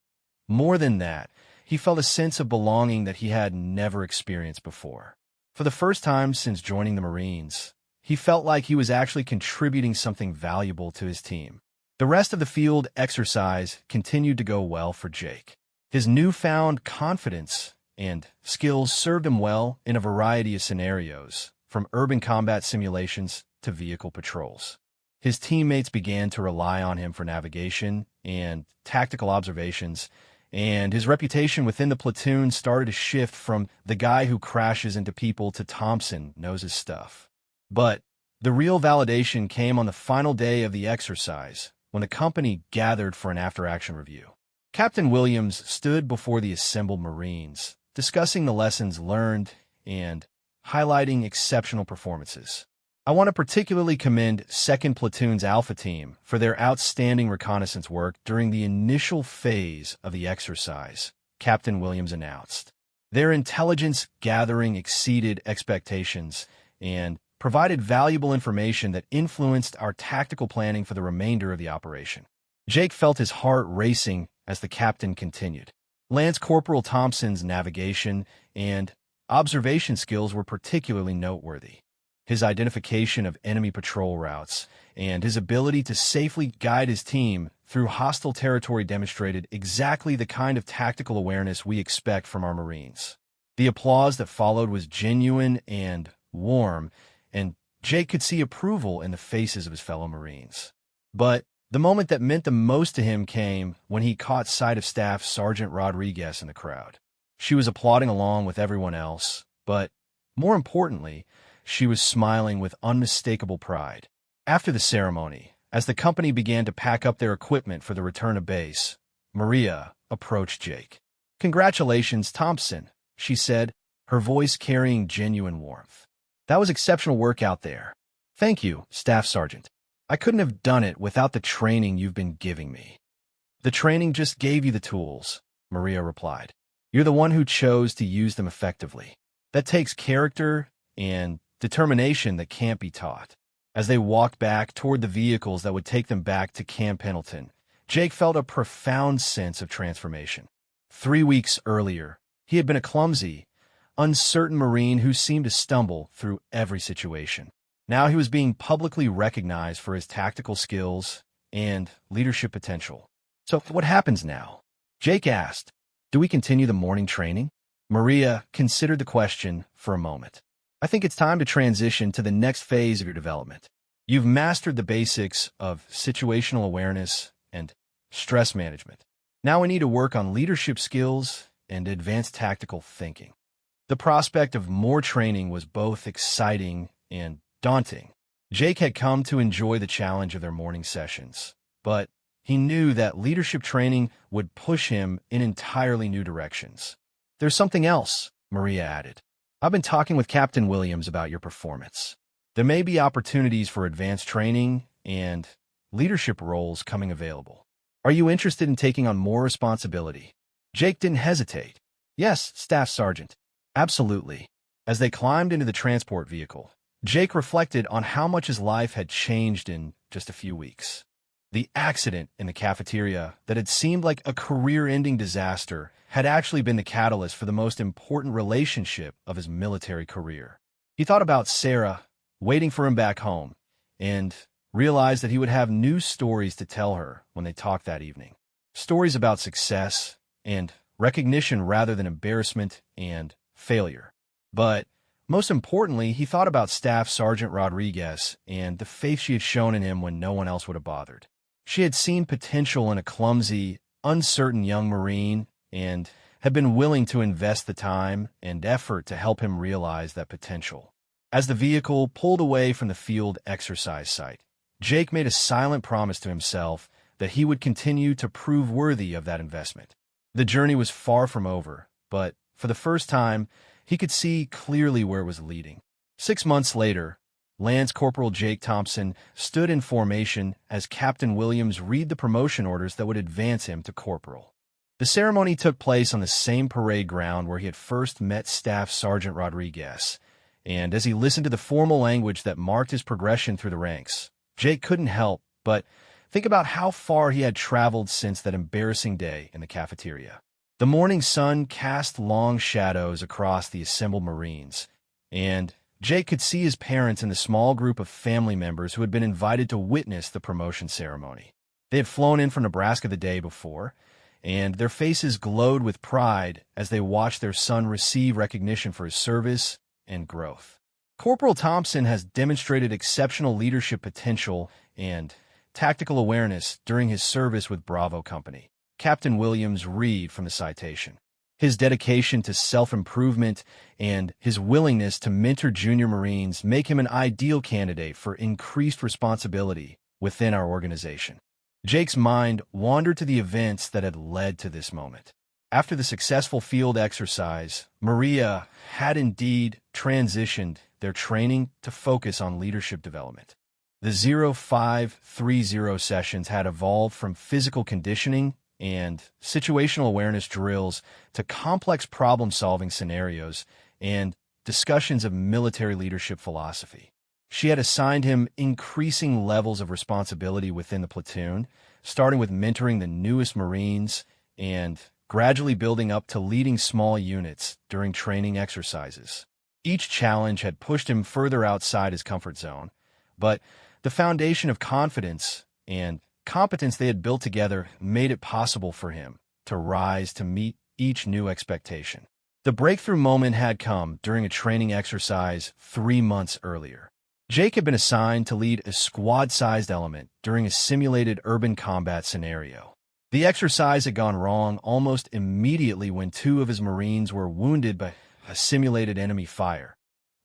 more than that, he felt a sense of belonging that he had never experienced before. For the first time since joining the Marines, he felt like he was actually contributing something valuable to his team. The rest of the field exercise continued to go well for Jake. His newfound confidence and skills served him well in a variety of scenarios, from urban combat simulations to vehicle patrols. His teammates began to rely on him for navigation and tactical observations, and his reputation within the platoon started to shift from the guy who crashes into people to Thompson knows his stuff. But the real validation came on the final day of the exercise, when the company gathered for an after-action review. Captain Williams stood before the assembled Marines, discussing the lessons learned and highlighting exceptional performances. "I want to particularly commend 2nd Platoon's Alpha Team for their outstanding reconnaissance work during the initial phase of the exercise," Captain Williams announced. "Their intelligence gathering exceeded expectations and provided valuable information that influenced our tactical planning for the remainder of the operation." Jake felt his heart racing as the captain continued. Lance Corporal Thompson's navigation and observation skills were particularly noteworthy. His identification of enemy patrol routes and his ability to safely guide his team through hostile territory demonstrated exactly the kind of tactical awareness we expect from our Marines. The applause that followed was genuine and warm, and Jake could see approval in the faces of his fellow Marines. But the moment that meant the most to him came when he caught sight of Staff Sergeant Rodriguez in the crowd. She was applauding along with everyone else, but more importantly, she was smiling with unmistakable pride. After the ceremony, as the company began to pack up their equipment for the return to base, Maria approached Jake. "Congratulations, Thompson," she said, her voice carrying genuine warmth. "That was exceptional work out there." "Thank you, Staff Sergeant. I couldn't have done it without the training you've been giving me." "The training just gave you the tools," Maria replied. "You're the one who chose to use them effectively. That takes character and determination that can't be taught." As they walked back toward the vehicles that would take them back to Camp Pendleton, Jake felt a profound sense of transformation. 3 weeks earlier, he had been a clumsy, uncertain Marine who seemed to stumble through every situation. Now he was being publicly recognized for his tactical skills and leadership potential. "So what happens now?" Jake asked. "Do we continue the morning training?" Maria considered the question for a moment. "I think it's time to transition to the next phase of your development. You've mastered the basics of situational awareness and stress management. Now we need to work on leadership skills and advanced tactical thinking." The prospect of more training was both exciting and daunting. Jake had come to enjoy the challenge of their morning sessions, but he knew that leadership training would push him in entirely new directions. "There's something else," Maria added. I've been talking with Captain Williams about your performance. There may be opportunities for advanced training and leadership roles coming available. Are you interested in taking on more responsibility? Jake didn't hesitate. Yes, Staff Sergeant. Absolutely. As they climbed into the transport vehicle, Jake reflected on how much his life had changed in just a few weeks. The accident in the cafeteria that had seemed like a career-ending disaster had actually been the catalyst for the most important relationship of his military career. He thought about Sarah waiting for him back home and realized that he would have new stories to tell her when they talked that evening. Stories about success and recognition rather than embarrassment and failure. But most importantly, he thought about Staff Sergeant Rodriguez and the faith she had shown in him when no one else would have bothered. She had seen potential in a clumsy, uncertain young Marine and had been willing to invest the time and effort to help him realize that potential. As the vehicle pulled away from the field exercise site, Jake made a silent promise to himself that he would continue to prove worthy of that investment. The journey was far from over, but for the first time, he could see clearly where it was leading. 6 months later, Lance Corporal Jake Thompson stood in formation as Captain Williams read the promotion orders that would advance him to corporal. The ceremony took place on the same parade ground where he had first met Staff Sergeant Rodriguez, and as he listened to the formal language that marked his progression through the ranks, Jake couldn't help but think about how far he had traveled since that embarrassing day in the cafeteria. The morning sun cast long shadows across the assembled Marines, and Jake could see his parents and the small group of family members who had been invited to witness the promotion ceremony. They had flown in from Nebraska the day before, and their faces glowed with pride as they watched their son receive recognition for his service and growth. Corporal Thompson has demonstrated exceptional leadership potential and tactical awareness during his service with Bravo Company. Captain Williams read from the citation. His dedication to self-improvement and his willingness to mentor junior Marines make him an ideal candidate for increased responsibility within our organization. Jake's mind wandered to the events that had led to this moment. After the successful field exercise, Maria had indeed transitioned their training to focus on leadership development. The 0530 sessions had evolved from physical conditioning and situational awareness drills to complex problem-solving scenarios and discussions of military leadership philosophy. She had assigned him increasing levels of responsibility within the platoon, starting with mentoring the newest Marines and gradually building up to leading small units during training exercises. Each challenge had pushed him further outside his comfort zone, but the foundation of confidence and competence they had built together made it possible for him to rise to meet each new expectation. The breakthrough moment had come during a training exercise 3 months earlier. Jake had been assigned to lead a squad-sized element during a simulated urban combat scenario. The exercise had gone wrong almost immediately when 2 of his Marines were wounded by a simulated enemy fire,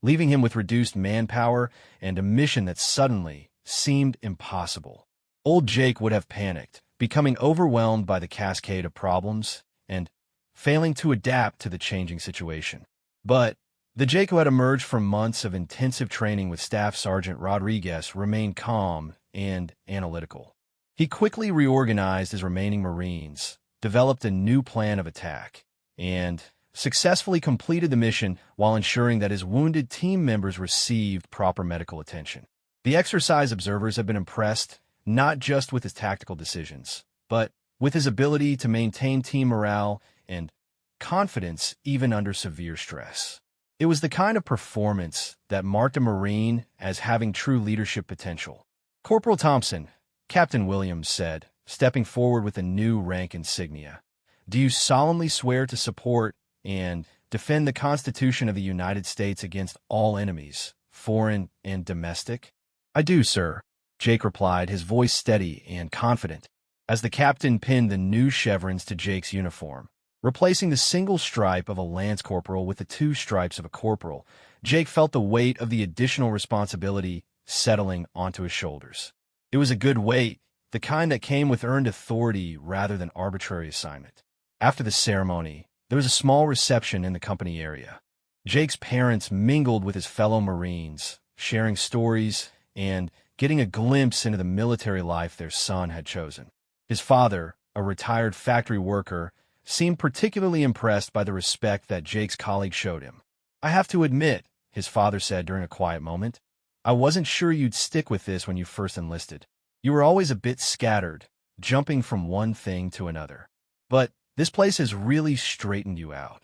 leaving him with reduced manpower and a mission that suddenly seemed impossible. Old Jake would have panicked, becoming overwhelmed by the cascade of problems and failing to adapt to the changing situation. But the Jake who had emerged from months of intensive training with Staff Sergeant Rodriguez remained calm and analytical. He quickly reorganized his remaining Marines, developed a new plan of attack, and successfully completed the mission while ensuring that his wounded team members received proper medical attention. The exercise observers have been impressed not just with his tactical decisions, but with his ability to maintain team morale and confidence even under severe stress. It was the kind of performance that marked a Marine as having true leadership potential. Corporal Thompson, Captain Williams said, stepping forward with a new rank insignia, "Do you solemnly swear to support and defend the Constitution of the United States against all enemies, foreign and domestic?" "I do, sir," Jake replied, his voice steady and confident, as the captain pinned the new chevrons to Jake's uniform. Replacing the single stripe of a lance corporal with the 2 stripes of a corporal, Jake felt the weight of the additional responsibility settling onto his shoulders. It was a good weight, the kind that came with earned authority rather than arbitrary assignment. After the ceremony, there was a small reception in the company area. Jake's parents mingled with his fellow Marines, sharing stories and getting a glimpse into the military life their son had chosen. His father, a retired factory worker, seemed particularly impressed by the respect that Jake's colleagues showed him. "I have to admit," his father said during a quiet moment, "I wasn't sure you'd stick with this when you first enlisted. You were always a bit scattered, jumping from one thing to another. But this place has really straightened you out."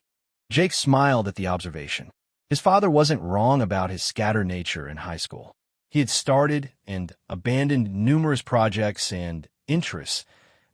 Jake smiled at the observation. His father wasn't wrong about his scattered nature in high school. He had started and abandoned numerous projects and interests,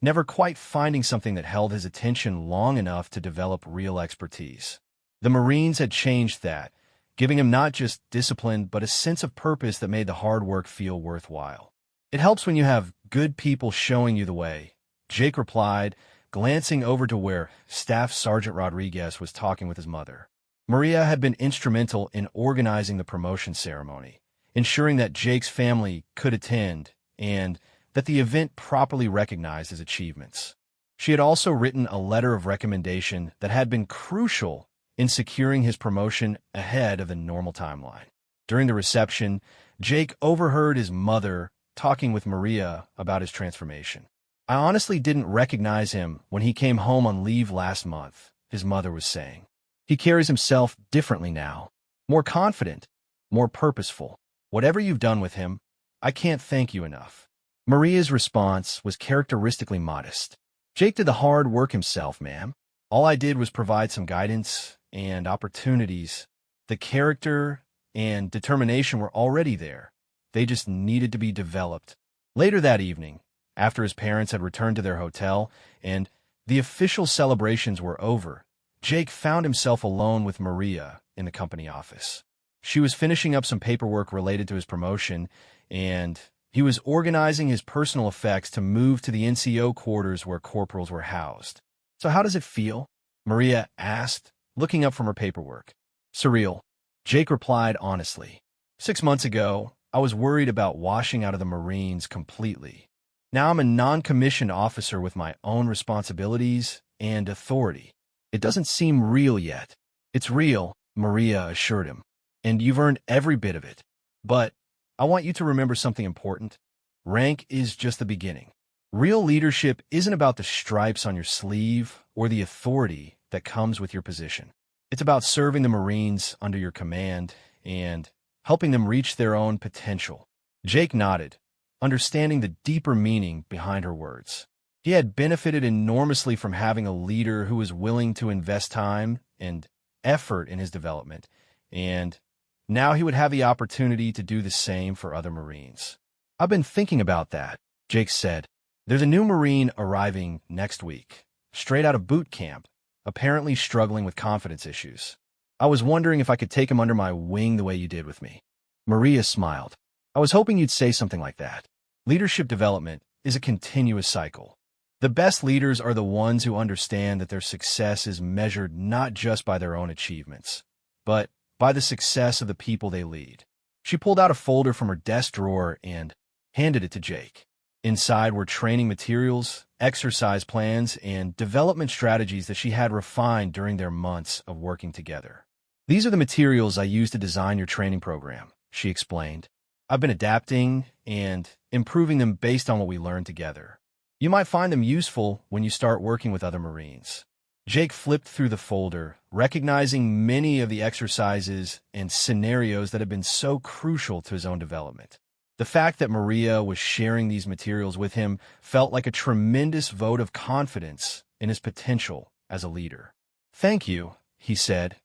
never quite finding something that held his attention long enough to develop real expertise. The Marines had changed that, giving him not just discipline but a sense of purpose that made the hard work feel worthwhile. "It helps when you have good people showing you the way," Jake replied, glancing over to where Staff Sergeant Rodriguez was talking with his mother. Maria had been instrumental in organizing the promotion ceremony, ensuring that Jake's family could attend and that the event properly recognized his achievements. She had also written a letter of recommendation that had been crucial in securing his promotion ahead of the normal timeline. During the reception, Jake overheard his mother talking with Maria about his transformation. "I honestly didn't recognize him when he came home on leave last month," his mother was saying. "He carries himself differently now, more confident, more purposeful. Whatever you've done with him, I can't thank you enough." Maria's response was characteristically modest. "Jake did the hard work himself, ma'am. All I did was provide some guidance and opportunities. The character and determination were already there. They just needed to be developed." Later that evening, after his parents had returned to their hotel and the official celebrations were over, Jake found himself alone with Maria in the company office. She was finishing up some paperwork related to his promotion, and he was organizing his personal effects to move to the NCO quarters where corporals were housed. "So how does it feel?" Maria asked, looking up from her paperwork. "Surreal," Jake replied honestly. "6 months ago, I was worried about washing out of the Marines completely. Now I'm a non-commissioned officer with my own responsibilities and authority. It doesn't seem real yet." "It's real," Maria assured him, "and you've earned every bit of it. But I want you to remember something important. Rank is just the beginning. Real leadership isn't about the stripes on your sleeve or the authority that comes with your position. It's about serving the Marines under your command and helping them reach their own potential." Jake nodded, understanding the deeper meaning behind her words. He had benefited enormously from having a leader who was willing to invest time and effort in his development, and now he would have the opportunity to do the same for other Marines. "I've been thinking about that," Jake said. "There's a new Marine arriving next week, straight out of boot camp, apparently struggling with confidence issues. I was wondering if I could take him under my wing the way you did with me." Maria smiled. "I was hoping you'd say something like that. Leadership development is a continuous cycle. The best leaders are the ones who understand that their success is measured not just by their own achievements, but by the success of the people they lead." She pulled out a folder from her desk drawer and handed it to Jake. Inside were training materials, exercise plans, and development strategies that she had refined during their months of working together. "These are the materials I used to design your training program," she explained. "I've been adapting and improving them based on what we learned together. You might find them useful when you start working with other Marines." Jake flipped through the folder, recognizing many of the exercises and scenarios that had been so crucial to his own development. The fact that Maria was sharing these materials with him felt like a tremendous vote of confidence in his potential as a leader. "Thank you," he said,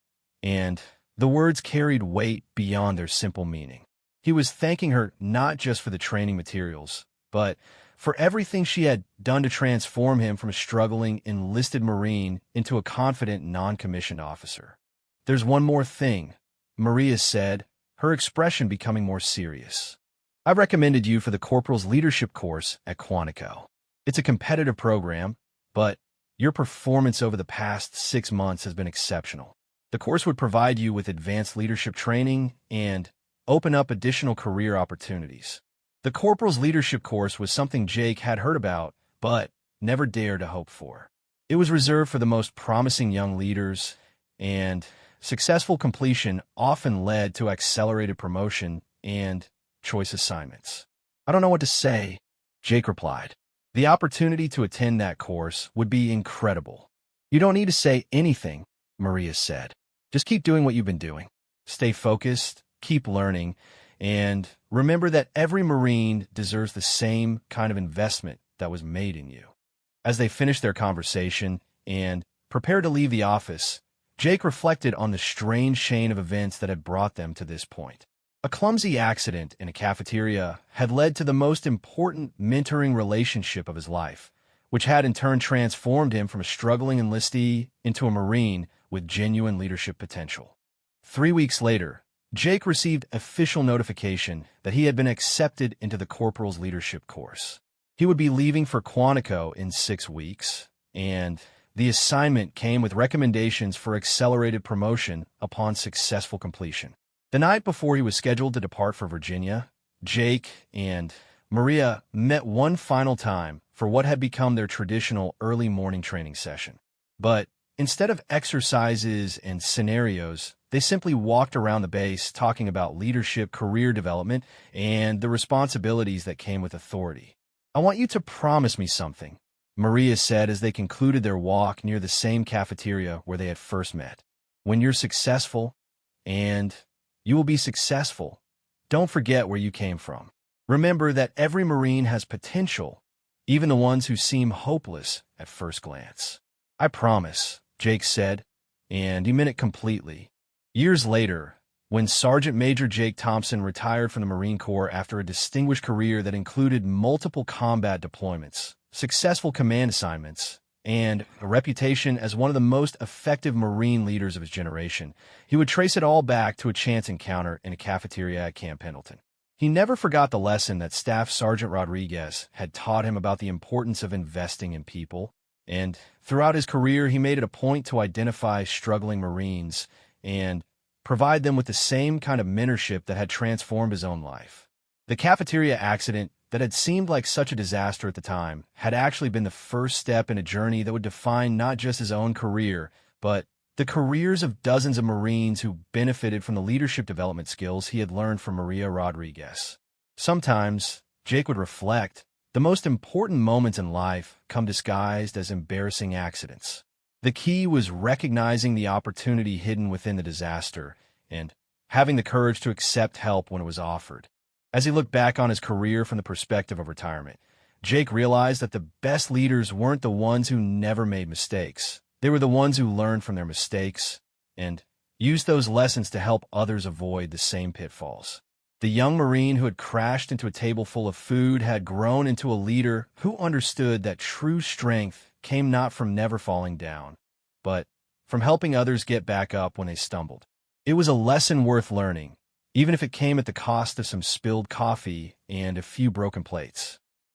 and the words carried weight beyond their simple meaning. He was thanking her not just for the training materials, but for everything she had done to transform him from a struggling enlisted Marine into a confident non-commissioned officer. "There's one more thing," Maria said, her expression becoming more serious. "I recommended you for the Corporal's Leadership course at Quantico. It's a competitive program, but your performance over the past 6 months has been exceptional. The course would provide you with advanced leadership training and open up additional career opportunities." The Corporal's Leadership course was something Jake had heard about, but never dared to hope for. It was reserved for the most promising young leaders, and successful completion often led to accelerated promotion and choice assignments. I don't know what to say, Jake replied. The opportunity to attend that course would be incredible. You don't need to say anything, Maria said. Just keep doing what you've been doing. Stay focused, keep learning, and remember that every Marine deserves the same kind of investment that was made in you. As they finished their conversation and prepared to leave the office, Jake reflected on the strange chain of events that had brought them to this point. A clumsy accident in a cafeteria had led to the most important mentoring relationship of his life, which had in turn transformed him from a struggling enlistee into a Marine with genuine leadership potential. 3 weeks later, Jake received official notification that he had been accepted into the Corporal's Leadership course. He would be leaving for Quantico in 6 weeks, and the assignment came with recommendations for accelerated promotion upon successful completion. The night before he was scheduled to depart for Virginia, Jake and Maria met one final time for what had become their traditional early morning training session. But instead of exercises and scenarios, they simply walked around the base talking about leadership, career development, and the responsibilities that came with authority. I want you to promise me something, Maria said as they concluded their walk near the same cafeteria where they had first met. When you're successful, and you will be successful, don't forget where you came from. Remember that every Marine has potential, even the ones who seem hopeless at first glance. I promise, Jake said, and he meant it completely. Years later, when Sergeant Major Jake Thompson retired from the Marine Corps after a distinguished career that included multiple combat deployments, successful command assignments, and a reputation as one of the most effective Marine leaders of his generation, he would trace it all back to a chance encounter in a cafeteria at Camp Pendleton. He never forgot the lesson that Staff Sergeant Rodriguez had taught him about the importance of investing in people, and throughout his career he made it a point to identify struggling Marines and provide them with the same kind of mentorship that had transformed his own life. The cafeteria accident that had seemed like such a disaster at the time had actually been the first step in a journey that would define not just his own career, but the careers of dozens of Marines who benefited from the leadership development skills he had learned from Maria Rodriguez. Sometimes, Jake would reflect, the most important moments in life come disguised as embarrassing accidents. The key was recognizing the opportunity hidden within the disaster and having the courage to accept help when it was offered. As he looked back on his career from the perspective of retirement, Jake realized that the best leaders weren't the ones who never made mistakes. They were the ones who learned from their mistakes and used those lessons to help others avoid the same pitfalls. The young Marine who had crashed into a table full of food had grown into a leader who understood that true strength came not from never falling down, but from helping others get back up when they stumbled. It was a lesson worth learning, even if it came at the cost of some spilled coffee and a few broken plates.